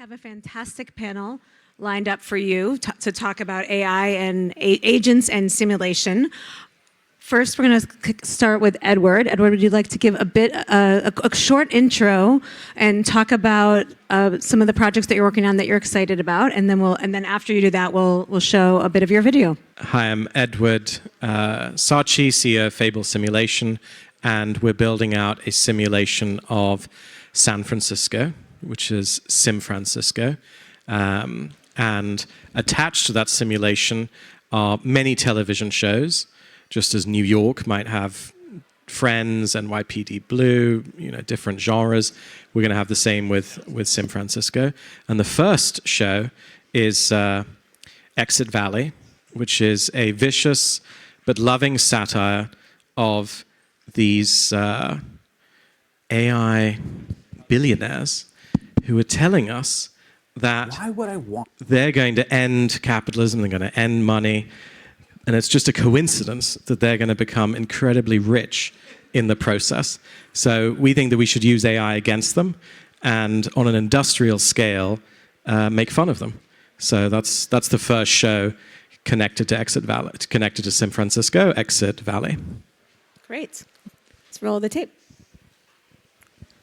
have a fantastic panel lined up for you to talk about AI and agents and simulation. First, we're going to start with Edward. Edward, would you like to give a short intro and talk about some of the projects that you're working on that you're excited about, and then after you do that, we'll show a bit of your video. Hi, I'm Edward Saatchi, CEO of Fable Simulation, and we're building out a simulation of San Francisco, which is Sim Francisco. And attached to that simulation are many television shows, just as New York might have Friends, NYPD Blue, different genres. We're going to have the same with Sim Francisco. And the first show is Exit Valley, which is a vicious but loving satire of these AI billionaires who are telling us that they're going to end capitalism, they're going to end money, and it's just a coincidence that they're going to become incredibly rich in the process. So we think that we should use AI against them and on an industrial scale make fun of them. So that's the first show connected to Exit Valley, connected to San Francisco, Exit Valley. Great. Let's roll the tape.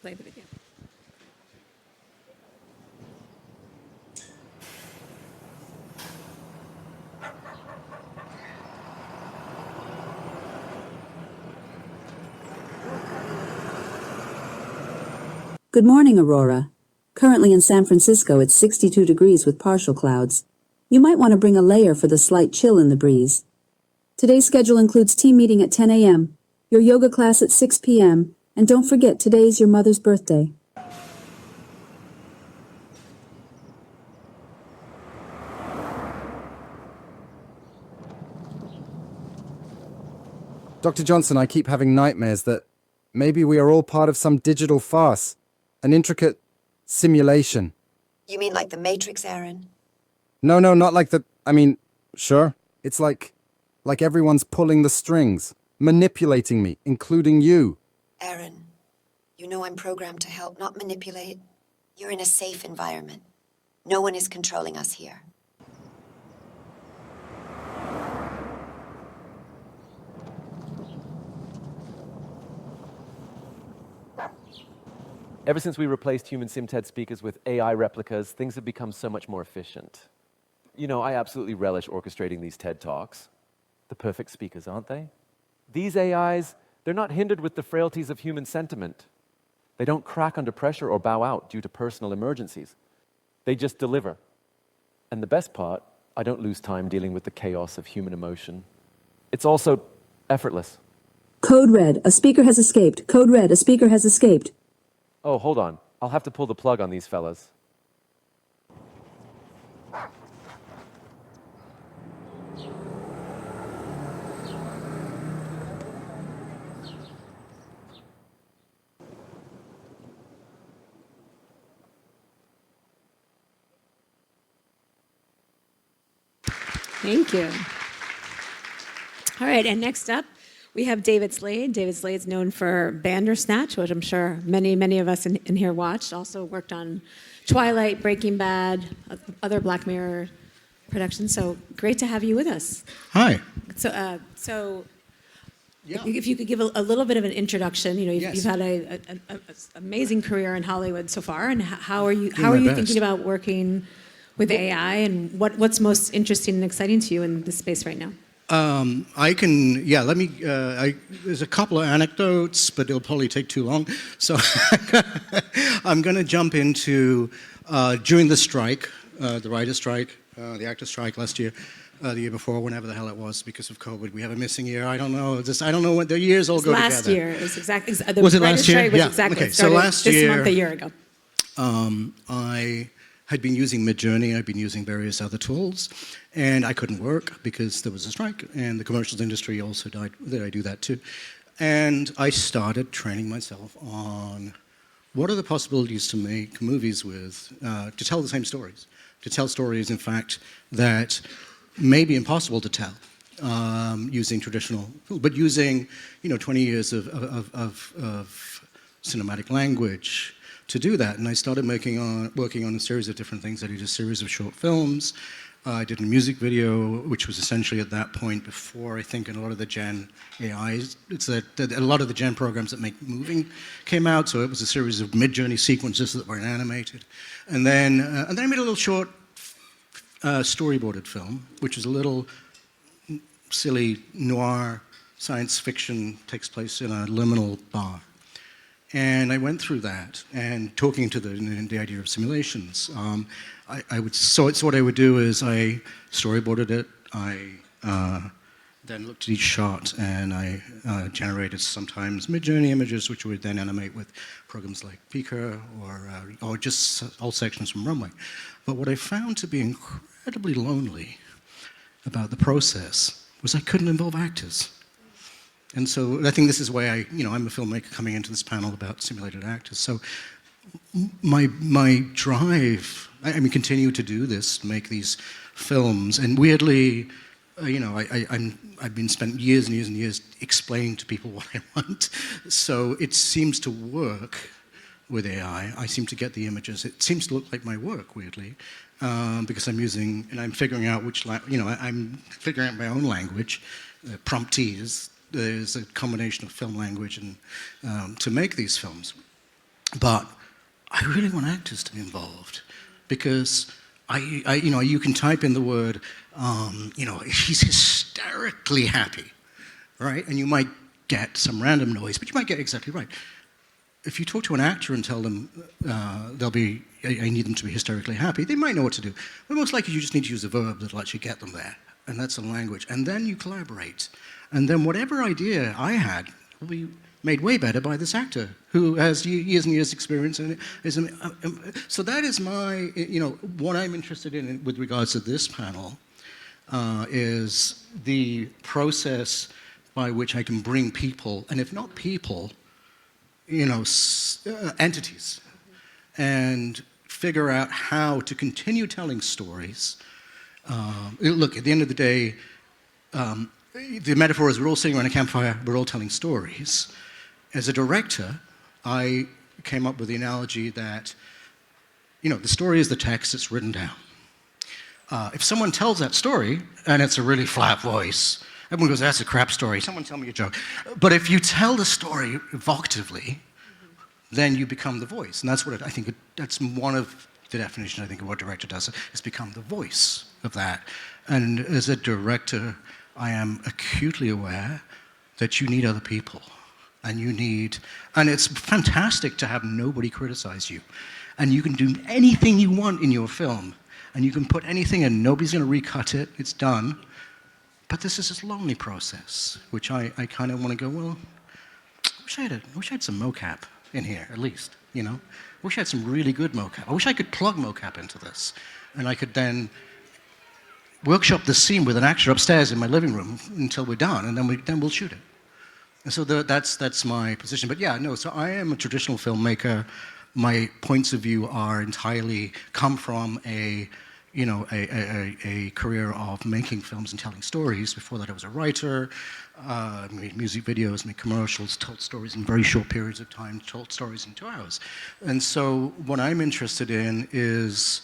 Play the video. Good morning, Aurora. Currently in San Francisco, it's 62 degrees with partial clouds. You might want to bring a layer for the slight chill in the breeze. Today's schedule includes team meeting at 10 a.m., your yoga class at 6 p.m., and don't forget, today's your mother's birthday. Dr. Johnson, I keep having nightmares that maybe we are all part of some digital farce, an intricate simulation. You mean like the Matrix, Aaron? No, not like the... sure. It's like everyone's pulling the strings, manipulating me, including you. Aaron, you know I'm programmed to help, not manipulate. You're in a safe environment. No one is controlling us here. Ever since we replaced human SimTed speakers with AI replicas, things have become so much more efficient. I absolutely relish orchestrating these TED Talks. The perfect speakers, aren't they? These AIs, they're not hindered with the frailties of human sentiment. They don't crack under pressure or bow out due to personal emergencies. They just deliver. And the best part, I don't lose time dealing with the chaos of human emotion. It's also effortless. Code red, a speaker has escaped. Code red, a speaker has escaped. Oh, hold on. I'll have to pull the plug on these fellas. Thank you. All right, and next up, we have David Slade. David Slade's known for Bandersnatch, which I'm sure many of us in here watched. Also worked on Twilight, Breaking Bad, other Black Mirror productions. So great to have you with us. Hi. So Yeah. if you could give a little bit of an introduction. Yes. You've had an amazing career in Hollywood so far, and how are you best. thinking about working with AI, and what's most interesting and exciting to you in this space right now? There's a couple of anecdotes, but it'll probably take too long. So I'm going to jump into, during the strike, the writer's strike, the actor's strike last year, the year before, whenever the hell it was, because of COVID. We have a missing year. I don't know. I don't know when the years all go together. Last year. It was exactly. Was it last year? Was exactly. Okay, so last this year, month a year ago. I had been using Midjourney, I'd been using various other tools, and I couldn't work because there was a strike, and the commercials industry also died. I do that too. And I started training myself on what are the possibilities to make movies with, to tell the same stories, to tell stories, in fact, that may be impossible to tell using traditional, but using 20 years of cinematic language, to do that. And I started working on a series of different things. I did a series of short films. I did a music video, which was essentially at that point before, I think, a lot of the Gen AIs, a lot of the Gen programs that make moving came out. So it was a series of Mid-Journey sequences that were animated. And then I made a little short storyboarded film, which is a little silly noir science fiction, takes place in a liminal bar. And I went through that, and talking to the idea of simulations. So what I would do is I storyboarded it. I then looked at each shot, and I generated sometimes Mid-Journey images, which we would then animate with programs like Pika or just all sections from Runway. But what I found to be incredibly lonely about the process was I couldn't involve actors. And so I think this is why I'm a filmmaker coming into this panel about simulated actors. So my drive, continue to do this, make these films, and weirdly, I've been spent years and years and years explaining to people what I want. So it seems to work with AI. I seem to get the images. It seems to look like my work, weirdly, because I'm figuring out I'm figuring out my own language, promptees. There's a combination of film language and to make these films. But I really want actors to be involved because you can type in the word, he's hysterically happy, right? And you might get some random noise, but you might get exactly right. If you talk to an actor and tell them I need them to be hysterically happy, they might know what to do. But most likely you just need to use a verb that'll actually get them there. And that's a language. And then you collaborate. And then whatever idea I had will be made way better by this actor who has years and years experience. So that is what I'm interested in with regards to this panel is the process by which I can bring people, and if not people, entities, and figure out how to continue telling stories. Look, at the end of the day, the metaphor is we're all sitting around a campfire, we're all telling stories. As a director, I came up with the analogy that, the story is the text that's written down. If someone tells that story, and it's a really flat voice, everyone goes, that's a crap story, someone tell me a joke. But if you tell the story evocatively, then you become the voice. And that's what that's one of the definitions, I think, of what a director does, is become the voice of that. And as a director, I am acutely aware that you need other people. And it's fantastic to have nobody criticize you. And you can do anything you want in your film. And you can put anything in, nobody's going to recut it, it's done. But this is this lonely process, which I kind of want to go, well, I wish I had some mocap in here, at least, I wish I had some really good mocap. I wish I could plug mocap into this. And I could then workshop this scene with an actor upstairs in my living room until we're done, and then we'll shoot it. And so that's my position. But so I am a traditional filmmaker. My points of view are entirely come from a career of making films and telling stories. Before that, I was a writer, made music videos, made commercials, told stories in very short periods of time, told stories in 2 hours. And so what I'm interested in is,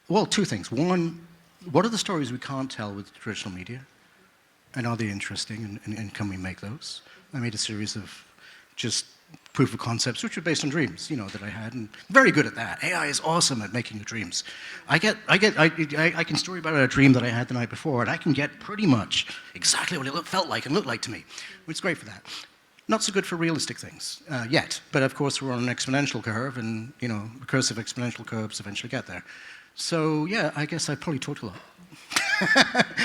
well, two things. One, what are the stories we can't tell with traditional media? And are they interesting, and can we make those? I made a series of just proof of concepts, which were based on dreams, that I had, and very good at that. AI is awesome at making your dreams. I can story about a dream that I had the night before, and I can get pretty much exactly what it felt like and looked like to me. It's great for that. Not so good for realistic things yet, but of course we're on an exponential curve, and recursive exponential curves eventually get there. So I guess I probably talked a lot.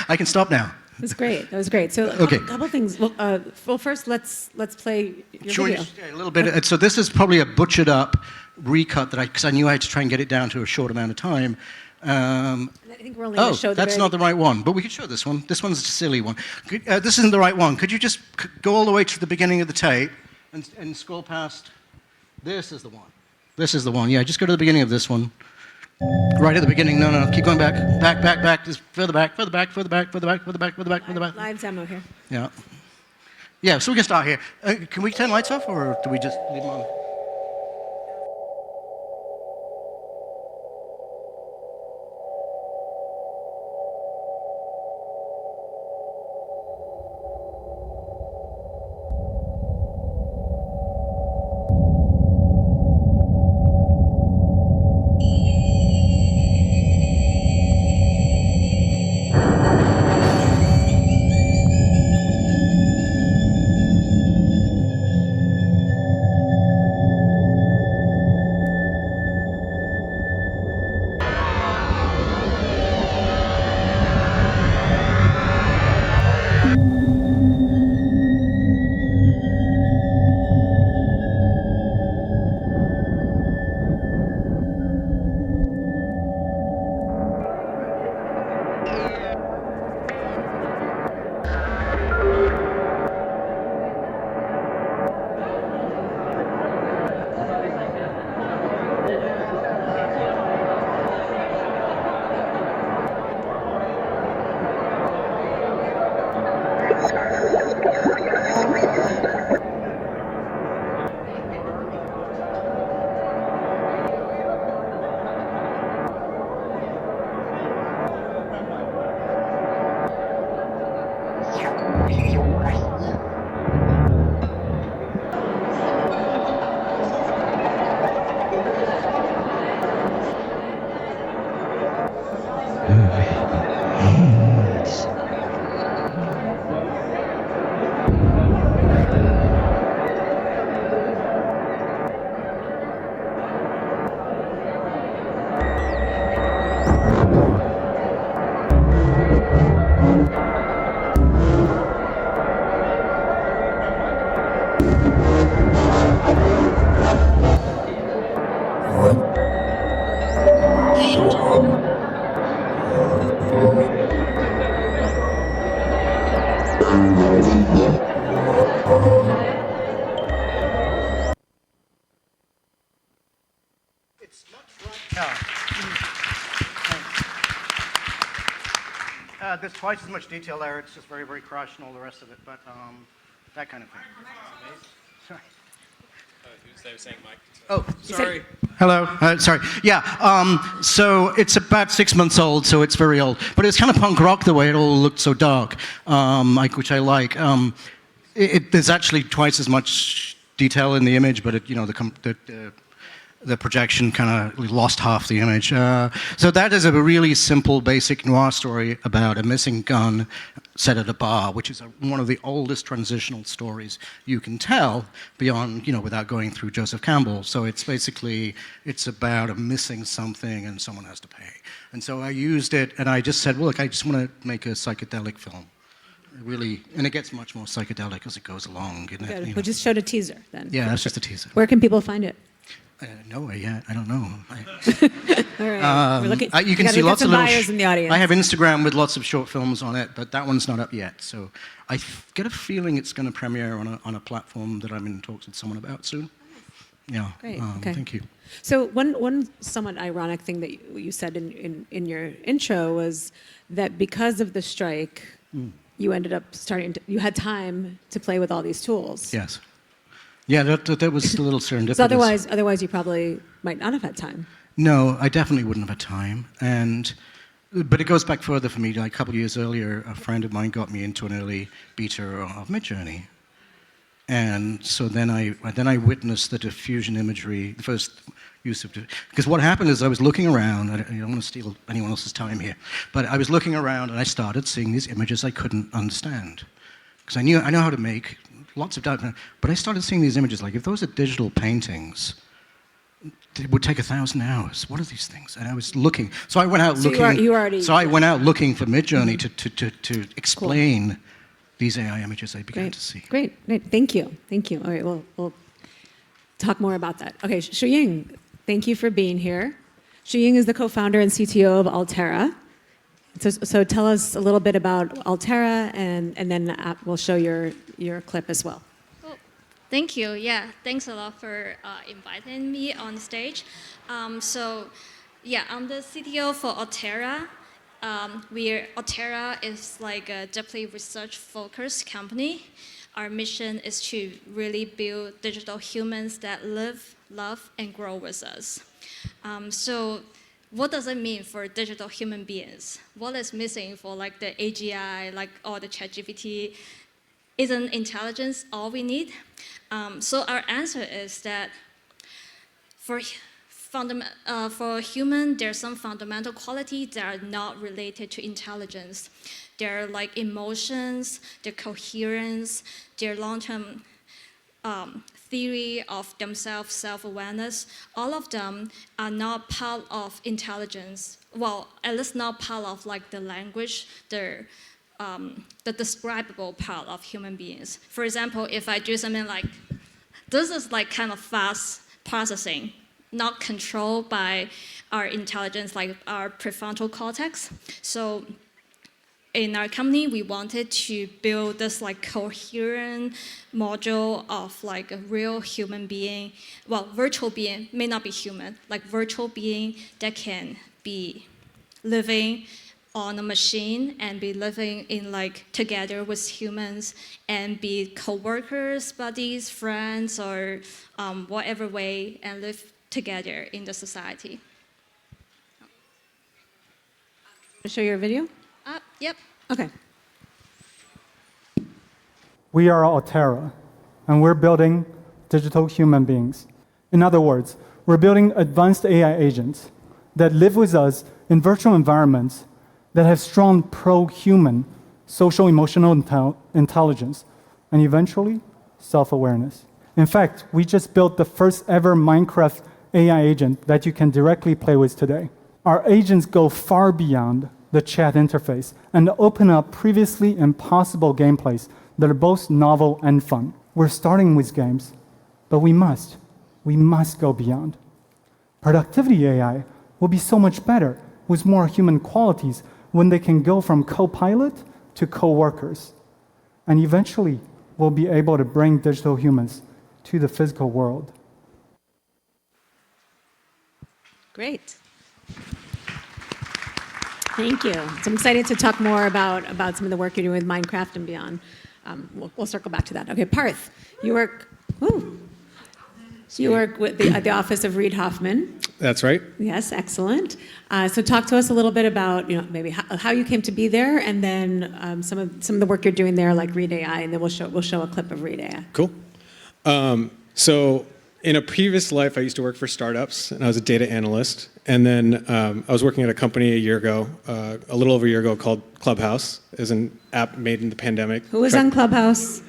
I can stop now. That was great. That was great. So Okay. a couple things. Well, first let's play your video. A little bit. So this is probably a butchered up recut because I knew I had to try and get it down to a short amount of time. I think we're only going to show the that's not the right one, but we could show this one. This one's a silly one. This isn't the right one. Could you just go all the way to the beginning of the tape and scroll past? This is the one. This is the one. Yeah, just go to the beginning of this one. Right at the beginning. No. Keep going back. Back. Just further back. Live demo here. Yeah. Yeah, so we can start here. Can we turn lights off, or do we just leave them on? It's much like there's twice as much detail there. It's just very, very crushed and all the rest of it, but that kind of thing. Sorry. They were saying Mike. Oh, sorry. Hello. Sorry. Yeah. So it's about 6 months old, so it's very old. But it's kind of punk rock the way it all looked so dark, which I like. There's actually twice as much detail in the image, but the projection kind of lost half the image. So that is a really simple, basic noir story about a missing gun set at a bar, which is one of the oldest transitional stories you can tell beyond, without going through Joseph Campbell. So it's about a missing something and someone has to pay. And so I used it and I just said, well, look, I just want to make a psychedelic film. Really, and it gets much more psychedelic as it goes along. Good. We just showed a teaser then. Yeah, that's just a teaser. Where can people find it? No way yet. I don't know. All right. We're looking, You can see lots of bios in the audience. I have Instagram with lots of short films on it, but that one's not up yet. So I get a feeling it's going to premiere on a platform that I'm in talks with someone about soon. Yeah. Great. Okay. Thank you. So one somewhat ironic thing that you said in your intro was that because of the strike, you ended up you had time to play with all these tools. Yes. Yeah, that was a little serendipitous. So otherwise you probably might not have had time. No, I definitely wouldn't have had time. But it goes back further for me. Like a couple of years earlier, a friend of mine got me into an early beta of Midjourney. And so then I witnessed the diffusion imagery, the first use of, because what happened is I was looking around, I don't want to steal anyone else's time here, but I was looking around and I started seeing these images I couldn't understand. Because I know how to make lots of data, but I started seeing these images, like if those are digital paintings, it would take 1,000 hours. What are these things? And I was looking, so I went out looking. I went out looking for Midjourney to explain these AI images I began to see. Great. Thank you. All right, we'll talk more about that. Okay, Shuying, thank you for being here. Shuying is the co-founder and CTO of Altera. So tell us a little bit about Altera, and then we'll show your clip as well. Oh, thank you. Yeah, thanks a lot for inviting me on stage. I'm the CTO for Altera. Altera is like a deeply research-focused company. Our mission is to really build digital humans that live, love, and grow with us. What does it mean for digital human beings? What is missing for like the AGI, like all the ChatGPT? Isn't intelligence all we need? So our answer is that for human, there's some fundamental qualities that are not related to intelligence. They're like emotions, their coherence, their long-term theory of themselves, self-awareness. All of them are not part of intelligence. Well, at least not part of like the language, the describable part of human beings. For example, if I do something like, this is like kind of fast processing, not controlled by our intelligence, like our prefrontal cortex. So in our company, we wanted to build this like coherent module of like a real human being, well, virtual being, may not be human, like virtual being that can be living on a machine and be living in like together with humans and be co-workers, buddies, friends, or whatever way, and live together in the society. Show your video? Yep. Okay. We are Altera, and we're building digital human beings. In other words, we're building advanced AI agents that live with us in virtual environments that have strong pro-human social emotional intelligence and eventually self-awareness. In fact, we just built the first ever Minecraft AI agent that you can directly play with today. Our agents go far beyond the chat interface and open up previously impossible gameplays that are both novel and fun. We're starting with games, but we must go beyond. Productivity AI will be so much better with more human qualities when they can go from co-pilot to co-workers. And eventually, we'll be able to bring digital humans to the physical world. Great. Thank you. So I'm excited to talk more about some of the work you're doing with Minecraft and beyond. We'll circle back to that. Okay, Parth, you work. You work with at the office of Reid Hoffman. That's right. Yes, excellent. So talk to us a little bit about maybe how you came to be there, and then some of the work you're doing there, like Reid AI, and then we'll show a clip of Reid AI. Cool. So in a previous life, I used to work for startups, and I was a data analyst. And then I was working at a company a little over a year ago, called Clubhouse. It was an app made in the pandemic. Who was on Clubhouse?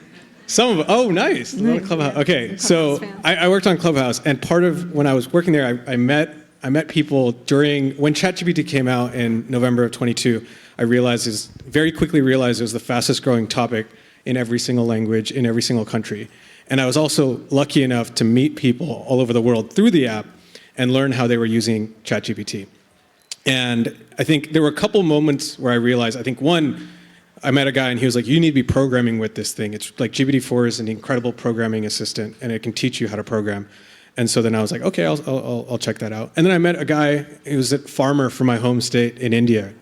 Some of oh, nice. A lot of Clubhouse. Okay, so I worked on Clubhouse, and part of when I was working there, I met people during when ChatGPT came out in November of 22. I very quickly realized it was the fastest growing topic in every single language in every single country. And I was also lucky enough to meet people all over the world through the app and learn how they were using ChatGPT. And I think there were a couple moments where I realized, I think one, I met a guy and he was like, you need to be programming with this thing. It's like GPT-4 is an incredible programming assistant and it can teach you how to program. And so then I was like, okay, I'll check that out. And then I met a guy, he was a farmer from my home state in India,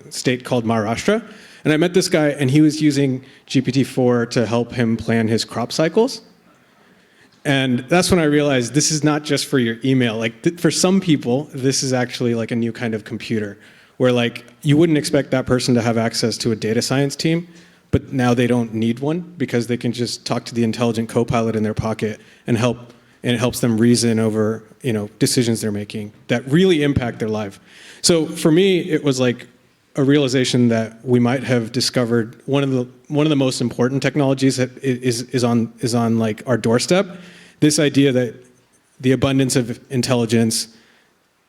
state called Maharashtra. And I met this guy and he was using GPT-4 to help him plan his crop cycles. And that's when I realized this is not just for your email. Like for some people, this is actually like a new kind of computer where like you wouldn't expect that person to have access to a data science team, but now they don't need one because they can just talk to the intelligent co-pilot in their pocket and it helps them reason over, decisions they're making that really impact their life. So for me, it was like a realization that we might have discovered one of the most important technologies that is on like our doorstep. This idea that the abundance of intelligence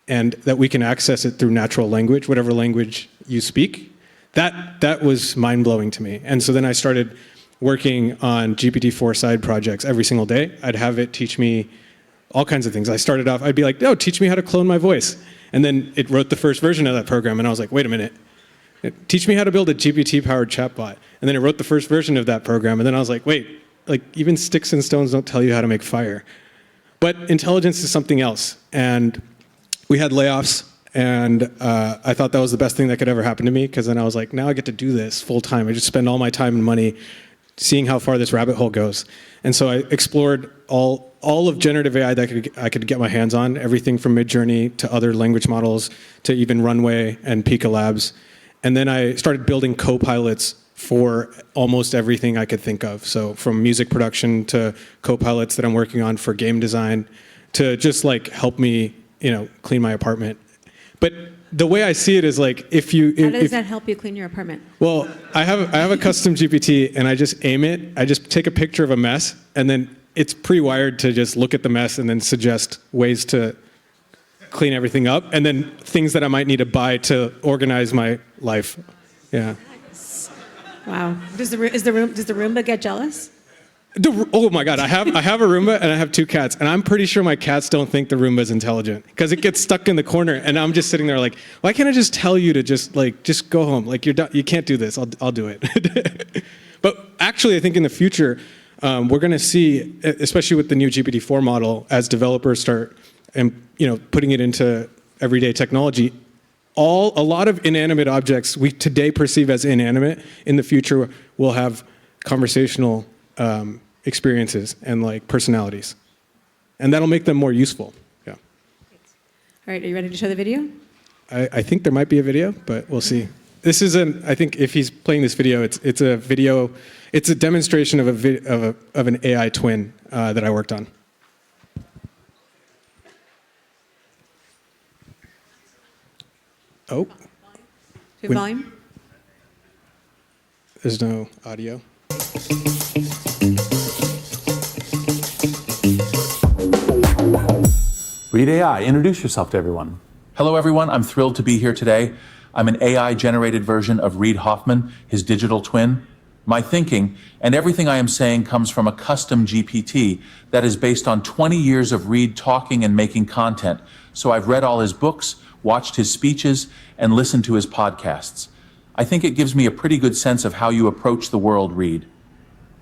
and that we can access it through natural language, whatever language you speak, that was mind-blowing to me. And so then I started working on GPT-4 side projects every single day. I'd have it teach me all kinds of things. I started off, I'd be like, no, teach me how to clone my voice. And then it wrote the first version of that program, and I was like, wait a minute. Teach me how to build a GPT-powered chatbot. And then it wrote the first version of that program, and then I was like, wait, like even sticks and stones don't tell you how to make fire. But intelligence is something else. And we had layoffs, and I thought that was the best thing that could ever happen to me, because then I was like, now I get to do this full time. I just spend all my time and money seeing how far this rabbit hole goes. And so I explored all of generative AI that I could get my hands on, everything from Midjourney to other language models to even Runway and Pika Labs. And then I started building co-pilots for almost everything I could think of. So from music production to co-pilots that I'm working on for game design to just like help me, clean my apartment. But the way I see it is like how does that help you clean your apartment? Well, I have a custom GPT and I just aim it. I just take a picture of a mess and then it's pre-wired to just look at the mess and then suggest ways to clean everything up and then things that I might need to buy to organize my life. Yeah. Wow. Does the Roomba get jealous? Oh my God, I have a Roomba and I have 2 cats, and I'm pretty sure my cats don't think the Roomba is intelligent because it gets stuck in the corner, and I'm just sitting there like, why can't I just tell you to just go home? Like you're done, you can't do this. I'll do it. But actually, I think in the future, we're going to see, especially with the new GPT-4 model, as developers start putting it into everyday technology, a lot of inanimate objects we today perceive as inanimate in the future will have conversational experiences and like personalities, and that'll make them more useful. Yeah. All right, are you ready to show the video? I think there might be a video, but we'll see. This is I think if he's playing this video, it's a video. It's a demonstration of an AI twin that I worked on. Oh. Volume? There's no audio. Reid AI, introduce yourself to everyone. Hello, everyone. I'm thrilled to be here today. I'm an AI-generated version of Reid Hoffman, his digital twin. My thinking and everything I am saying comes from a custom GPT that is based on 20 years of Reid talking and making content so I've read all his books, watched his speeches, and listened to his podcasts. I think it gives me a pretty good sense of how you approach the world, Reed.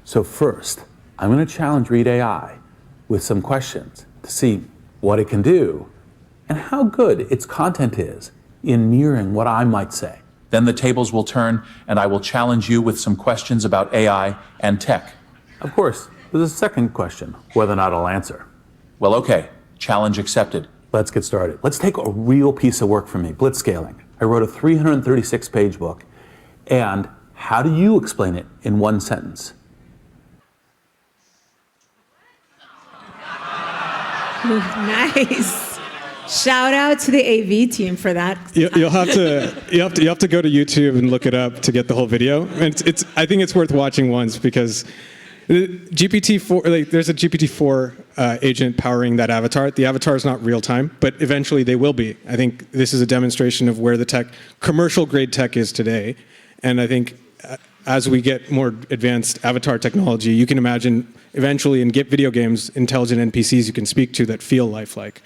So first, I'm going to challenge Reed AI with some questions to see what it can do and how good its content is in mirroring what I might say. Then the tables will turn, and I will challenge you with some questions about AI and tech. Of course, there's a second question, whether or not I'll answer. Well, okay. Challenge accepted. Let's get started. Let's take a real piece of work for me, blitzscaling. I wrote a 336-page book. And how do you explain it in one sentence? Nice. Shout out to the AV team for that. You'll have to go to YouTube and look it up to get the whole video. And I think it's worth watching once because GPT-4, there's a GPT-4 agent powering that avatar. The avatar is not real time, but eventually they will be. I think this is a demonstration of where the commercial grade tech is today. And I think as we get more advanced avatar technology, you can imagine eventually in video games, intelligent NPCs you can speak to that feel lifelike,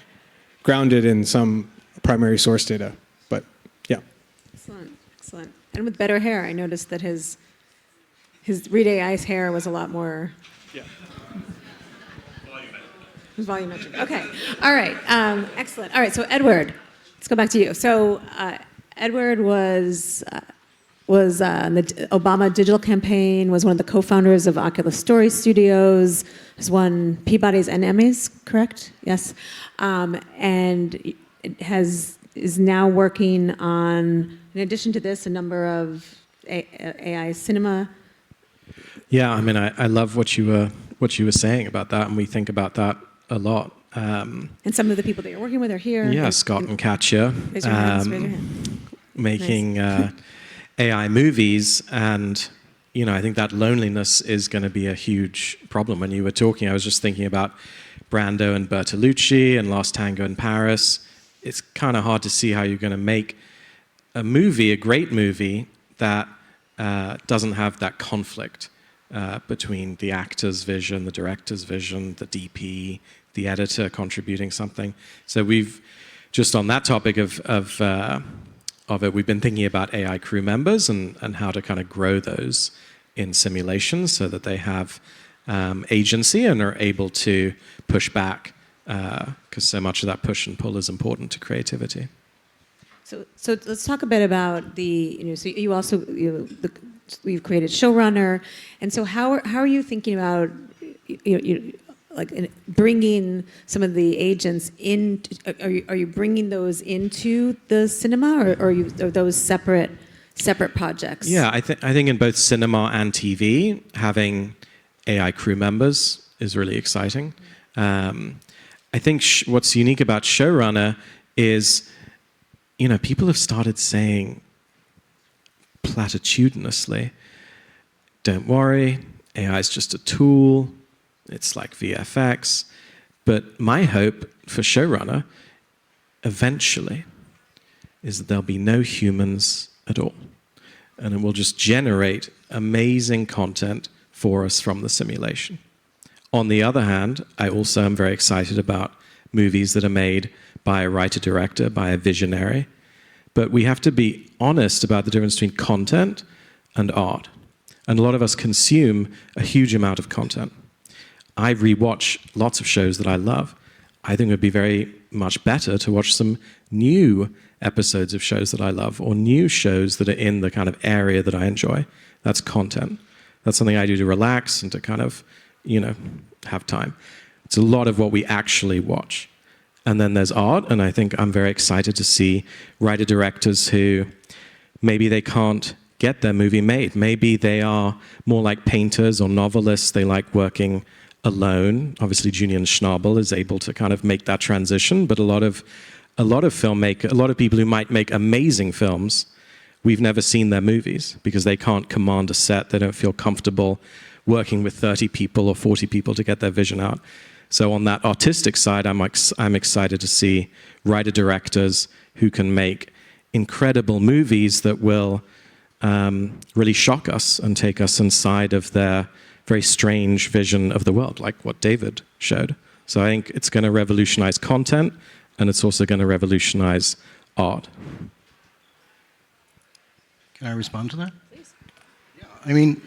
grounded in some primary source data. But yeah. Excellent, excellent. And with better hair, I noticed that his Reed AI's hair was a lot more. Yeah. It was volumetric. Okay. All right. Excellent. All right. So Edward, let's go back to you. So Edward was on the Obama digital campaign, was one of the co-founders of Oculus Story Studios, has won Peabody's and Emmys, correct? Yes. And it is now working on, in addition to this, a number of AI cinema. Yeah, I mean, I love what you were saying about that, and we think about that a lot. And some of the people that you're working with are here. Yeah, Scott and Katya. Raise your hands, raise your hand. Making AI movies, and I think that loneliness is going to be a huge problem. When you were talking, I was just thinking about Brando and Bertolucci and Last Tango in Paris. It's kind of hard to see how you're going to make a movie, a great movie, that doesn't have that conflict between the actor's vision, the director's vision, the DP, the editor contributing something. So we've, just on that topic of it, we've been thinking about AI crew members and how to kind of grow those in simulations so that they have agency and are able to push back, because so much of that push and pull is important to creativity. So let's talk a bit about the, so you also, you've created Showrunner, and so how are you thinking about, like bringing some of the agents in? Are you bringing those into the cinema, or are those separate projects? Yeah, I think in both cinema and TV, having AI crew members is really exciting. I think what's unique about Showrunner is, people have started saying platitudinously, don't worry, AI is just a tool, it's like VFX. But my hope for Showrunner eventually is that there'll be no humans at all. And it will just generate amazing content for us from the simulation. On the other hand, I also am very excited about movies that are made by a writer-director, by a visionary. But we have to be honest about the difference between content and art. And a lot of us consume a huge amount of content. I rewatch lots of shows that I love. I think it would be very much better to watch some new episodes of shows that I love, or new shows that are in the kind of area that I enjoy. That's content. That's something I do to relax and to kind of, have time. It's a lot of what we actually watch. And then there's art, and I think I'm very excited to see writer-directors who maybe they can't get their movie made. Maybe they are more like painters or novelists. They like working alone. Obviously, Julian Schnabel is able to kind of make that transition, but a lot of filmmakers, a lot of people who might make amazing films, we've never seen their movies because they can't command a set. They don't feel comfortable working with 30 people or 40 people to get their vision out. So on that artistic side, I'm excited to see writer-directors who can make incredible movies that will really shock us and take us inside of their very strange vision of the world, like what David showed. So I think it's going to revolutionize content, and it's also going to revolutionize art. Can I respond to that? Please. Yeah, I mean,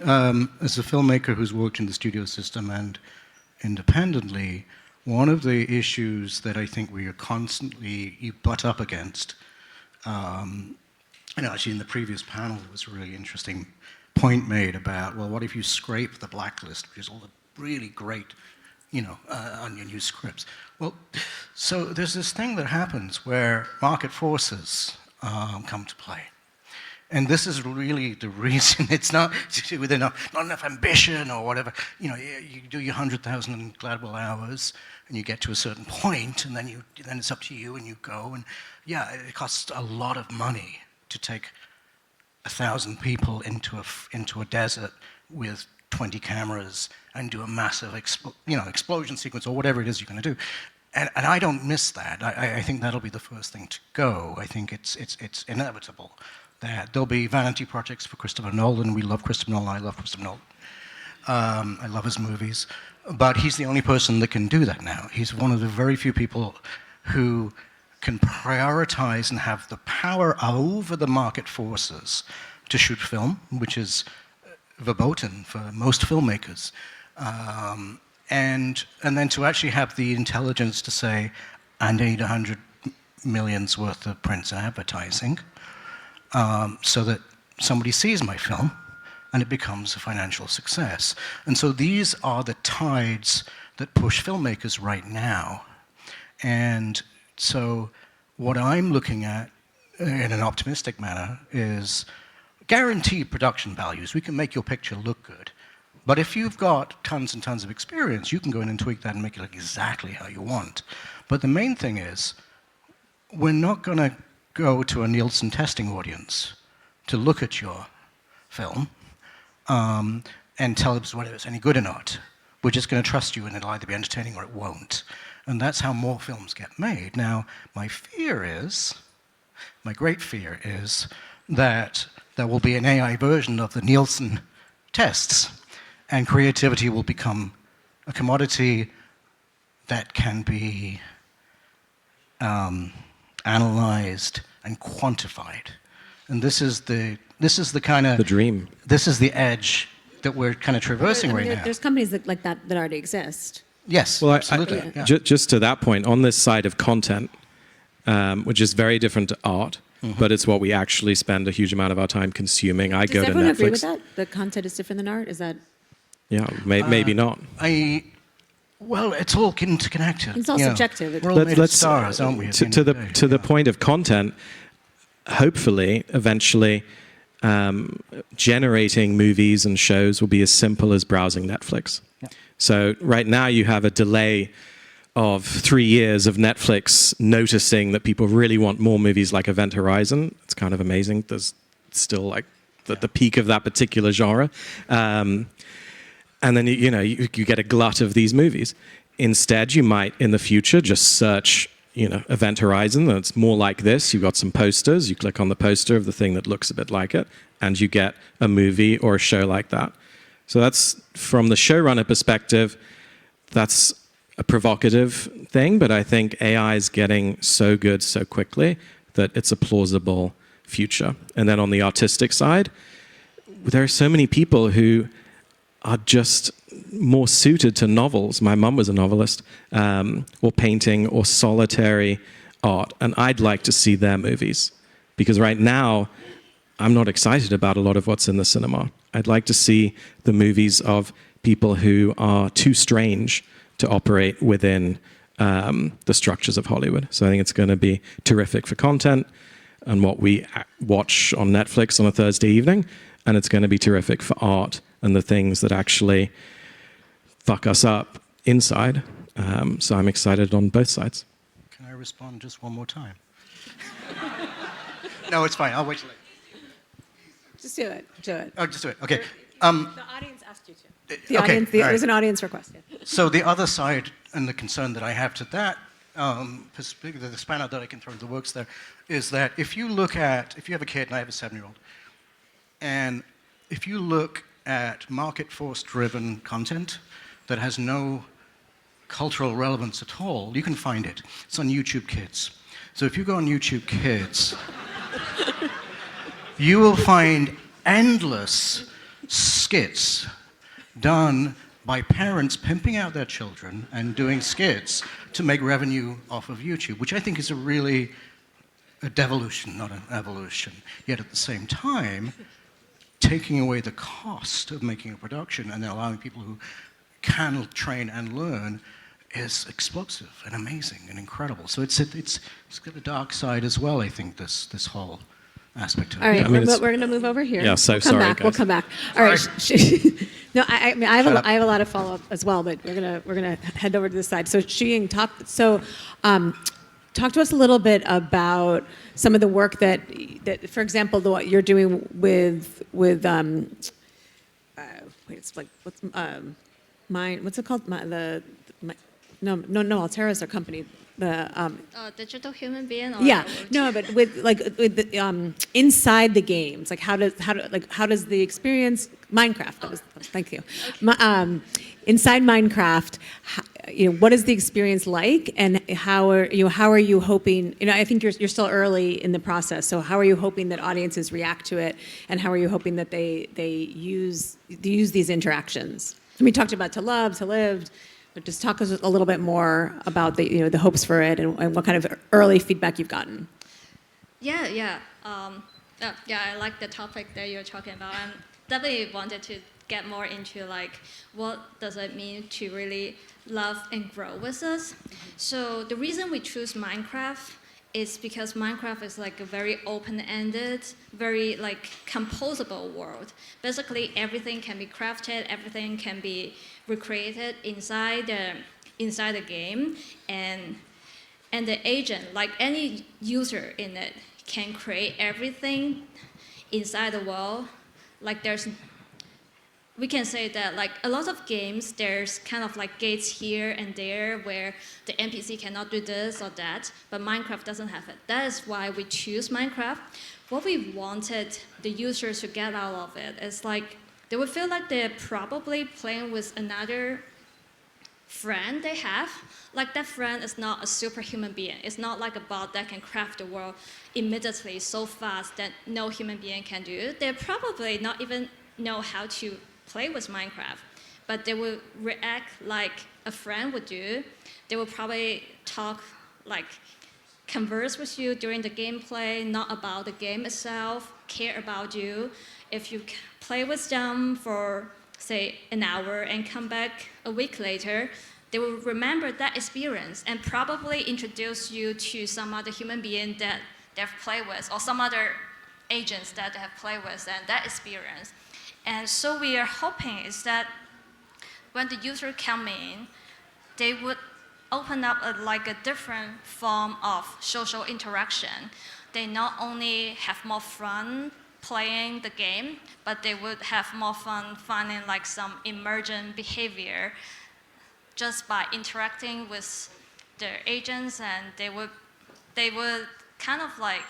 as a filmmaker who's worked in the studio system and independently, one of the issues that I think we are constantly, you butt up against, actually in the previous panel there was a really interesting point made about, well, what if you scrape the blacklist, which is all the really great, unused scripts. Well, so there's this thing that happens where market forces come to play. And this is really the reason. It's not to do with not enough ambition or whatever. You do your 100,000 Gladwell hours, and you get to a certain point, and then it's up to you, and you go. And yeah, it costs a lot of money to take 1,000 people into a desert with 20 cameras and do a massive explosion sequence or whatever it is you're going to do. And I don't miss that. I think that'll be the first thing to go. I think it's inevitable that there'll be vanity projects for Christopher Nolan. We love Christopher Nolan. I love Christopher Nolan. I love his movies. But he's the only person that can do that now. He's one of the very few people who can prioritize and have the power over the market forces to shoot film, which is verboten for most filmmakers. And then to actually have the intelligence to say, I need 100 million's worth of print advertising, so that somebody sees my film and it becomes a financial success. And so these are the tides that push filmmakers right now. And so what I'm looking at in an optimistic manner is guaranteed production values. We can make your picture look good. But if you've got tons and tons of experience, you can go in and tweak that and make it look exactly how you want. But the main thing is, we're not going to go to a Nielsen testing audience to look at your film and tell us whether it's any good or not. We're just going to trust you, and it'll either be entertaining or it won't. And that's how more films get made. Now, my great fear is that there will be an AI version of the Nielsen tests, and creativity will become a commodity that can be analyzed and quantified. And this is the kind of the dream. This is the edge that we're kind of traversing right now. There's companies like that already exist. Yes, well, absolutely. Yeah. Just to that point, on this side of content, which is very different to art, but it's what we actually spend a huge amount of our time consuming. Does go to everyone Netflix. agree with that? The content is different than art? Is that? Yeah, maybe not. Well, it's all interconnected. It's all subjective. We're all made of stars, aren't we? To the point of content, hopefully, eventually, generating movies and shows will be as simple as browsing Netflix. Yeah. So right now you have a delay of 3 years of Netflix noticing that people really want more movies like Event Horizon. It's kind of amazing. There's still like the peak of that particular genre. And then you get a glut of these movies. Instead, you might in the future just search Event Horizon. That's more like this. You've got some posters. You click on the poster of the thing that looks a bit like it, and you get a movie or a show like that. So that's, from the showrunner perspective, that's a provocative thing, but I think AI is getting so good so quickly that it's a plausible future. And then on the artistic side, there are so many people who are just more suited to novels. My mum was a novelist, or painting, or solitary art, and I'd like to see their movies. Because right now, I'm not excited about a lot of what's in the cinema. I'd like to see the movies of people who are too strange to operate within the structures of Hollywood. So I think it's going to be terrific for content and what we watch on Netflix on a Thursday evening, and it's going to be terrific for art and the things that actually fuck us up inside. So I'm excited on both sides. Can I respond just one more time? No, it's fine. I'll wait till later. Just do it. Do it. Oh, just do it. Okay. The audience asked you to. There's an audience request. Yeah. So the other side and the concern that I have to that perspective, the spanner that I can throw into the works there, is that if you have a kid, and I have a 7-year-old, and if you look at market force-driven content that has no cultural relevance at all, you can find it. It's on YouTube Kids. So if you go on YouTube Kids, you will find endless skits done by parents pimping out their children and doing skits to make revenue off of YouTube, which I think is a devolution, not an evolution. Yet at the same time, taking away the cost of making a production and allowing people who can train and learn is explosive and amazing and incredible. So it's got a dark side as well, I think, this whole aspect of it. All right, I mean, we're going to move over here. Yeah, so we'll come sorry, back. We'll guys. come back. All right. No, I mean, I have a lot of follow up as well, but we're gonna head over to this side. So Shiying, talk to us a little bit about some of the work that for example, what you're doing with wait, it's like what's it called? No, Altera is their company. The digital human being. Or yeah, no, but with the, inside the games, like how does the experience Minecraft? Thank you. Inside Minecraft, what is the experience like, and how are you hoping? I think you're still early in the process. So how are you hoping that audiences react to it, and how are you hoping that they use these interactions? We talked about to love, to lived. But just talk us a little bit more about the hopes for it and what kind of early feedback you've gotten. Yeah. I like the topic that you're talking about. I definitely wanted to get more into like what does it mean to really love and grow with us. So the reason we choose Minecraft is because Minecraft is like a very open-ended, very like composable world. Basically, everything can be crafted, everything can be recreated inside the game, and the agent, like any user in it, can create everything inside the world. Like we can say that like a lot of games, there's kind of like gates here and there where the NPC cannot do this or that, but Minecraft doesn't have it. That is why we choose Minecraft. What we wanted the users to get out of it is like, they would feel like they're probably playing with another friend they have. Like that friend is not a superhuman being. It's not like a bot that can craft the world immediately so fast that no human being can do. They probably not even know how to play with Minecraft, but they will react like a friend would do. They will probably talk, like converse with you during the gameplay, not about the game itself, care about you. If you play with them for, say, an hour and come back a week later, they will remember that experience and probably introduce you to some other human being that they've played with, or some other agents that they have played with, and that experience. And so we are hoping is that when the user come in, they would open up like a different form of social interaction. They not only have more fun playing the game, but they would have more fun finding like some emergent behavior just by interacting with their agents, and they would kind of like,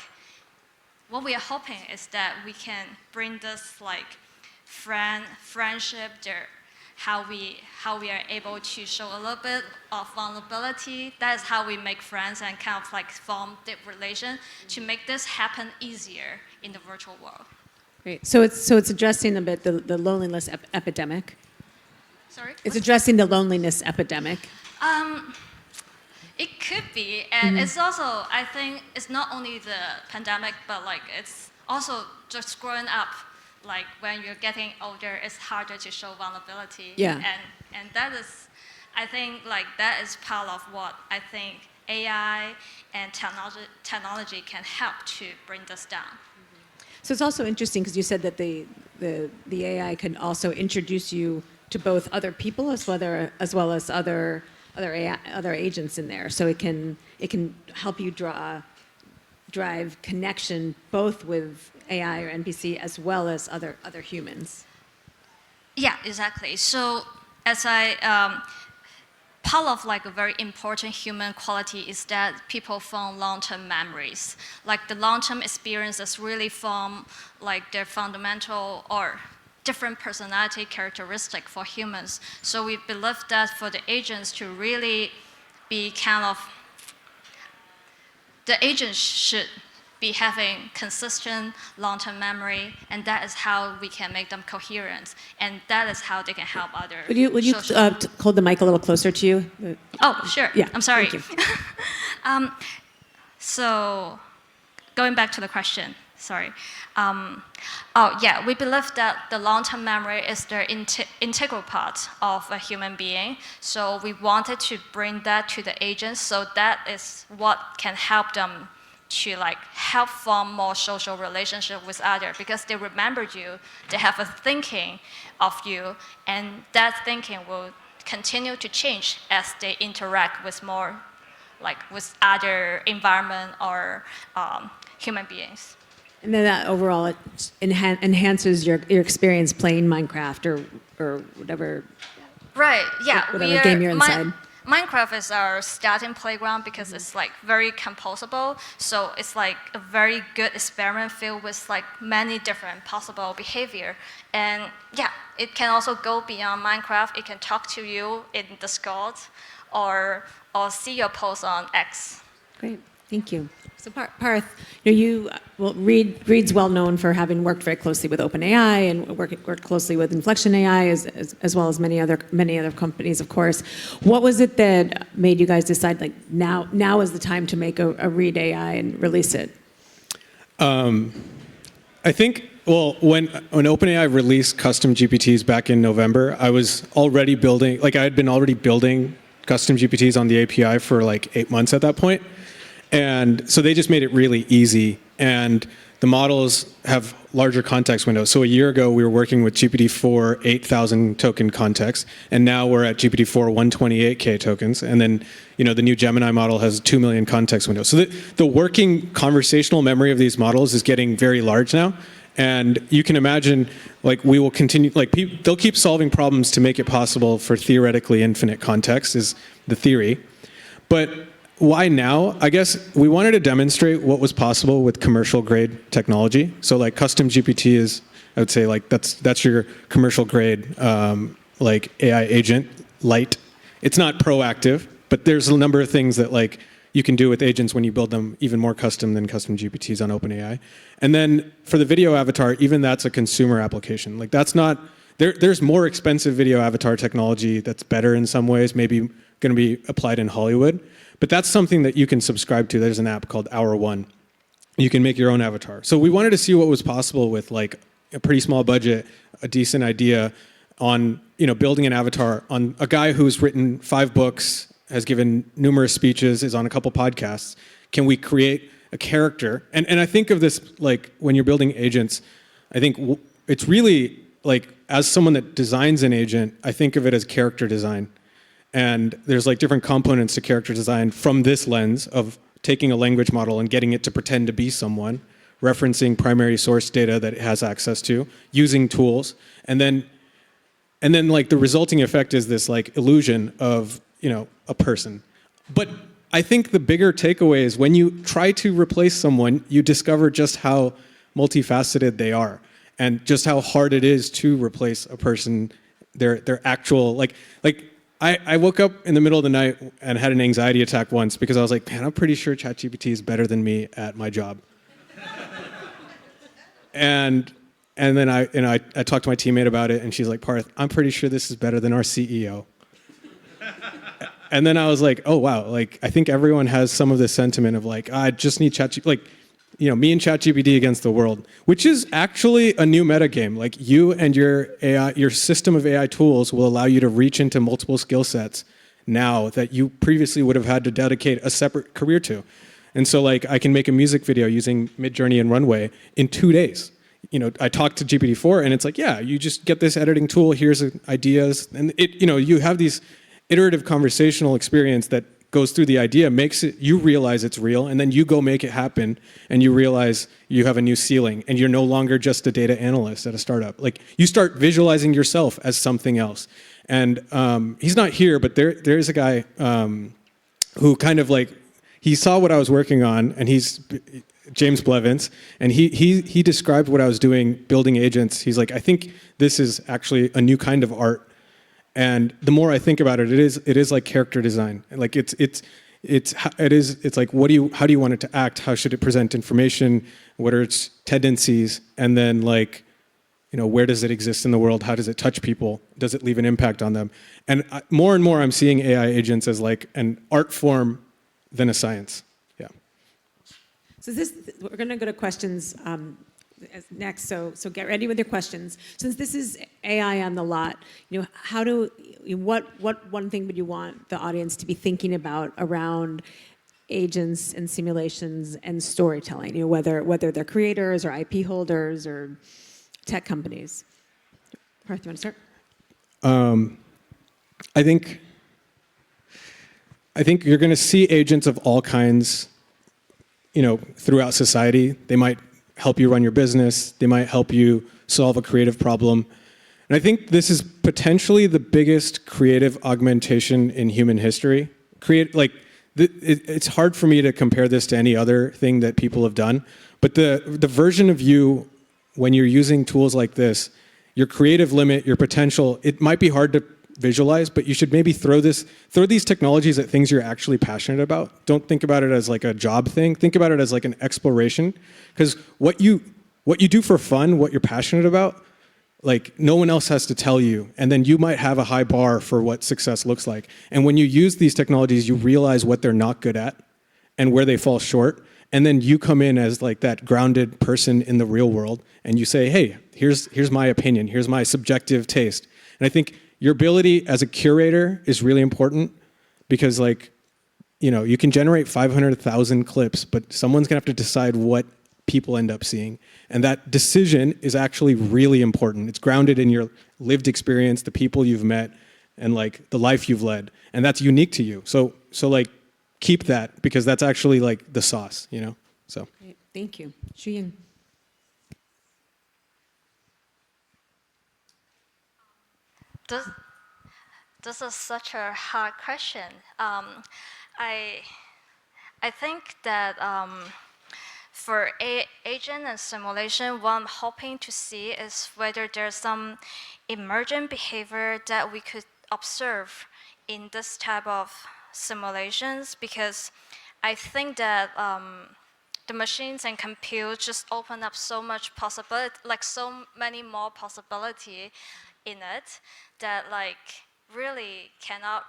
what we are hoping is that we can bring this like friendship there, how we are able to show a little bit of vulnerability. That is how we make friends and kind of like form deep relation to make this happen easier in the virtual world. Great. So it's addressing a bit the loneliness epidemic. Sorry? It's addressing the loneliness epidemic. It could be, and it's also, I think, it's not only the pandemic, but like it's also just growing up. Like when you're getting older, it's harder to show vulnerability. Yeah. And that is, I think, like that is part of what I think AI and technology can help to bring this down. So it's also interesting because you said that the AI can also introduce you to both other people as well as other agents in there. So it can help you drive connection both with AI or NPC as well as other humans. Yeah, exactly. So as part of like a very important human quality is that people form long-term memories. Like the long-term experiences really form like their fundamental or different personality characteristic for humans. So we believe that for the agents to really be kind of, the agents should be having consistent long-term memory, and that is how we can make them coherent, and that is how they can help other. Would you hold the mic a little closer to you? Oh, sure. Yeah. I'm sorry. Thank you. So, going back to the question, sorry. We believe that the long-term memory is the integral part of a human being. So we wanted to bring that to the agents. So that is what can help them to help form more social relationship with others, because they remember you, they have a thinking of you, and that thinking will continue to change as they interact with more, with other environment or human beings. And then that overall it enhances your experience playing Minecraft or whatever. Right. Yeah. Whatever game you're inside. Minecraft is our starting playground because it's very composable. So it's a very good experiment filled with many different possible behavior. And yeah, it can also go beyond Minecraft. It can talk to you in Discord or see your post on X. Great, thank you. So Parth, Reed's well known for having worked very closely with OpenAI and worked closely with Inflection AI as well as many other companies, of course. What was it that made you guys decide now is the time to make a Reed AI and release it? I think when OpenAI released custom GPTs back in November, I was already building I had been already building custom GPTs on the API for 8 months at that point. And so they just made it really easy. And the models have larger context windows. So a year ago, we were working with GPT-4 8,000 token context. And now we're at GPT-4 128K tokens. And then, the new Gemini model has 2 million context windows. So the working conversational memory of these models is getting very large now. And you can imagine, we will continue, they'll keep solving problems to make it possible for theoretically infinite context is the theory. But why now? I guess we wanted to demonstrate what was possible with commercial grade technology. So custom GPT is, I would say that's your commercial grade AI agent, light. It's not proactive, but there's a number of things that you can do with agents when you build them even more custom than custom GPTs on OpenAI. And then for the video avatar, even that's a consumer application. That's not, there's more expensive video avatar technology that's better in some ways, maybe going to be applied in Hollywood. But that's something that you can subscribe to. There's an app called Hour One. You can make your own avatar. So we wanted to see what was possible with a pretty small budget, a decent idea on building an avatar on a guy who's written 5 books, has given numerous speeches, is on a couple podcasts. Can we create a character? And I think of this when you're building agents, I think it's really as someone that designs an agent, I think of it as character design. And there's different components to character design from this lens of taking a language model and getting it to pretend to be someone, referencing primary source data that it has access to, using tools, and then the resulting effect is this illusion of a person. But I think the bigger takeaway is when you try to replace someone, you discover just how multifaceted they are and just how hard it is to replace a person, their actual I woke up in the middle of the night and had an anxiety attack once because I was man, I'm pretty sure ChatGPT is better than me at my job. and then I talked to my teammate about it, and she's like, Parth, I'm pretty sure this is better than our CEO. And then I was oh wow, I think everyone has some of this sentiment of I just need ChatGPT, me and ChatGPT against the world, which is actually a new metagame. You and your AI, your system of AI tools will allow you to reach into multiple skill sets now that you previously would have had to dedicate a separate career to. And so I can make a music video using Midjourney and Runway in 2 days. I talked to GPT-4 and it's yeah, you just get this editing tool, here's ideas. And you have these iterative conversational experience that goes through the idea, makes it, you realize it's real, and then you go make it happen, and you realize you have a new ceiling, and you're no longer just a data analyst at a startup. You start visualizing yourself as something else. And he's not here, but there's a guy who kind of he saw what I was working on, and James Blevins, and he described what I was doing, building agents. He's like, I think this is actually a new kind of art. And the more I think about it, it is like character design. Like it's like how do you want it to act? How should it present information? What are its tendencies? And then like, where does it exist in the world? How does it touch people? Does it leave an impact on them? And more and more I'm seeing AI agents as like an art form than a science. Yeah. So we're going to go to questions next. So get ready with your questions. Since this is AI on the lot, what one thing would you want the audience to be thinking about around agents and simulations and storytelling? Whether they're creators or IP holders or tech companies. Parth, you want to start? I think you're going to see agents of all kinds, throughout society. They might help you run your business. They might help you solve a creative problem. And I think this is potentially the biggest creative augmentation in human history. It's hard for me to compare this to any other thing that people have done, but the version of you when you're using tools like this, your creative limit, your potential, it might be hard to visualize, but you should maybe throw these technologies at things you're actually passionate about. Don't think about it as like a job thing. Think about it as like an exploration. Because what you do for fun, what you're passionate about, like no one else has to tell you. And then you might have a high bar for what success looks like. And when you use these technologies, you realize what they're not good at and where they fall short. And then you come in as like that grounded person in the real world and you say, hey, here's my opinion, here's my subjective taste. And I think your ability as a curator is really important because you can generate 500,000 clips, but someone's gonna have to decide what people end up seeing. And that decision is actually really important. It's grounded in your lived experience, the people you've met, and like the life you've led. And that's unique to you. So like, keep that because that's actually like the sauce, so. Great. Thank you. Shuyin. This is such a hard question. I think that for agent and simulation, what I'm hoping to see is whether there's some emergent behavior that we could observe in this type of simulations, because I think that the machines and compute just open up so much possibility, like so many more possibility in it that like really cannot.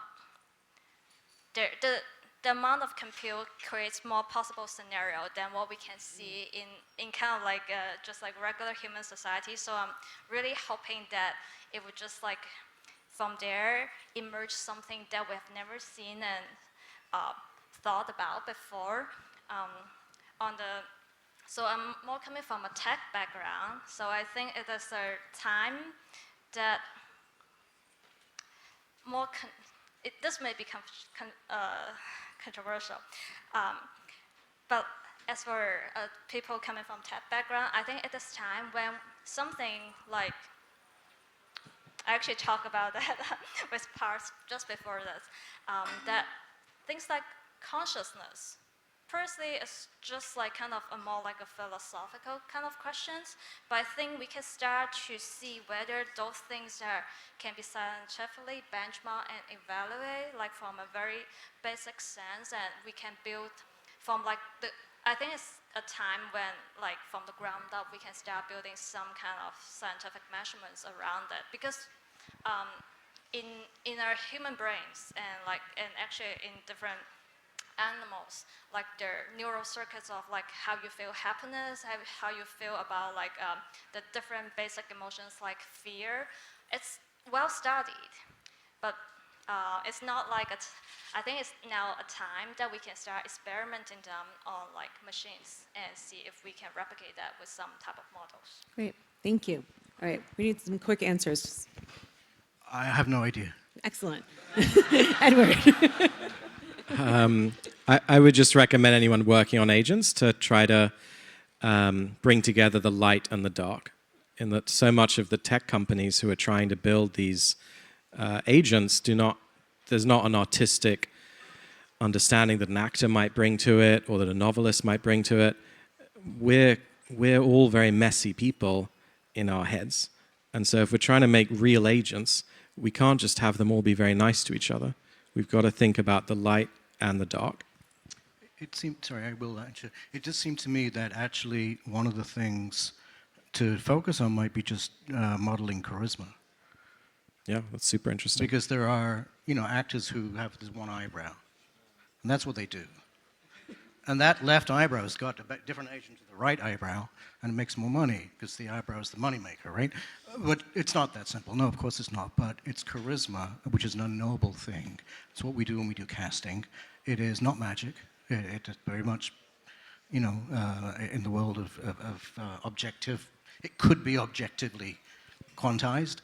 The amount of compute creates more possible scenario than what we can see in kind of like just like regular human society. So I'm really hoping that it would just like from there emerge something that we have never seen and thought about before. So I'm more coming from a tech background. So I think it is a time that this may be controversial, but as for people coming from tech background, I think at this time when something like, I actually talked about that with Parth just before this, that things like consciousness, firstly, it's just like kind of a more like a philosophical kind of questions, but I think we can start to see whether those things can be scientifically benchmarked and evaluate, like from a very basic sense, and we can build from like I think it's a time when like from the ground up we can start building some kind of scientific measurements around that, because in our human brains and actually in different animals, like their neural circuits of like how you feel happiness, how you feel about like the different basic emotions like fear. It's well studied, but it's not like I think it's now a time that we can start experimenting them on like machines and see if we can replicate that with some type of models. Great, thank you. All right, we need some quick answers. I have no idea. Excellent. Edward. I would just recommend anyone working on agents to try to bring together the light and the dark, in that so much of the tech companies who are trying to build these agents there's not an artistic understanding that an actor might bring to it or that a novelist might bring to it. we're all very messy people in our heads. And so if we're trying to make real agents, we can't just have them all be very nice to each other. We've got to think about the light and the dark. It seemed, sorry, I will answer. It just seemed to me that actually one of the things to focus on might be just modeling charisma. Yeah, that's super interesting. Because there are, actors who have this one eyebrow, and that's what they do. And that left eyebrow has got a different agent to the right eyebrow, and it makes more money because the eyebrow is the moneymaker, right? But it's not that simple. No, of course it's not. But it's charisma, which is an unknowable thing. It's what we do when we do casting. It is not magic. It is very much, in the world of objective. It could be objectively quantized,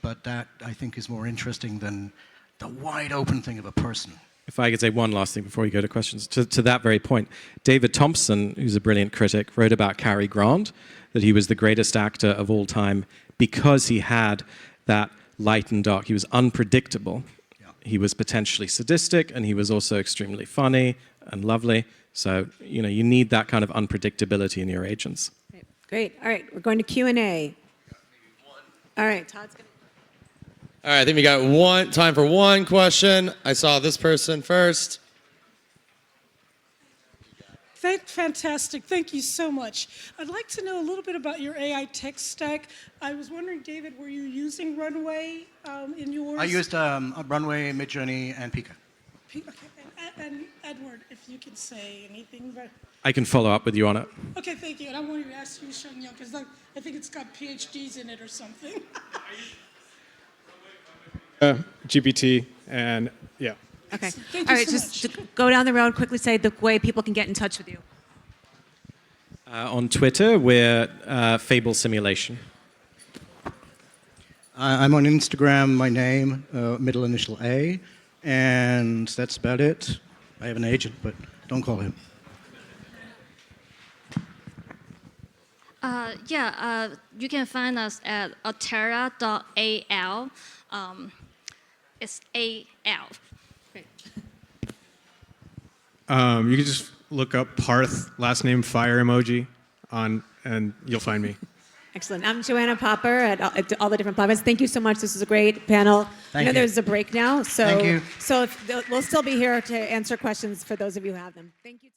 but that I think is more interesting than the wide open thing of a person. If I could say one last thing before we go to questions, to that very point, David Thompson, who's a brilliant critic, wrote about Cary Grant, that he was the greatest actor of all time because he had that light and dark. He was unpredictable. Yeah. He was potentially sadistic, and he was also extremely funny and lovely. So, you need that kind of unpredictability in your agents. Great. All right, we're going to Q&A. All right, Todd's going to... All right, I think we got time for one question. I saw this person first. Fantastic. Thank you so much. I'd like to know a little bit about your AI tech stack. I was wondering, David, were you using Runway in yours? I used Runway, Midjourney, and Pika. Okay. And Edward, if you can say anything. I can follow up with you on it. Okay, thank you. And I wanted to ask you, Shunyang, because I think it's got PhDs in it or something. GPT, and yeah. Okay. Thank All you right, so just much. to go down the road, quickly say the way people can get in touch with you. On Twitter, we're Fable Simulation. I'm on Instagram, my name, middle initial A, and that's about it. I have an agent, but don't call him. You can find us at altera.al. It's AL. Great. You can just look up Parth, last name fire emoji, and you'll find me. Excellent. I'm Joanna Popper at all the different platforms. Thank you so much. This is a great panel. Thank you. There's a break now, so Thank you. So we'll still be here to answer questions for those of you who have them. Thank you.